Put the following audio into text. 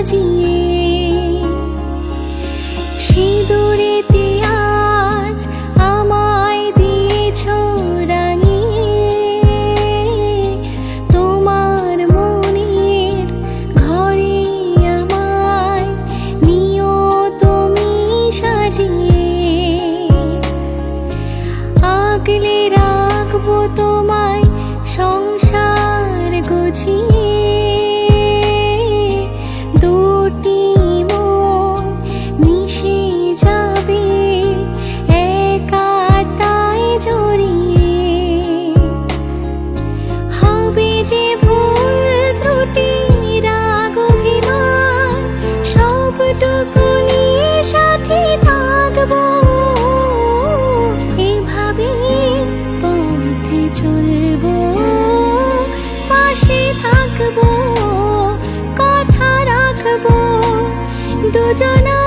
সাজিয়ে। সিঁদুরেতে আজ আমায় দিয়েছ রাঙিয়ে, তোমার মনের ঘরে আমায় নিও তুমি সাজিয়ে। আগলে রাখবো তোমায় সংসার গুছিয়ে, দুটি মন মিশে যাবে একাতায় জড়িয়ে। হবে যে ভুল ত্রুটি রাগ অভিমান, সবটুকু নিয়ে সাথে থাকবো। এভাবে পথে চলবো, পাশে থাকবো, কথা রাখবো দুজনা।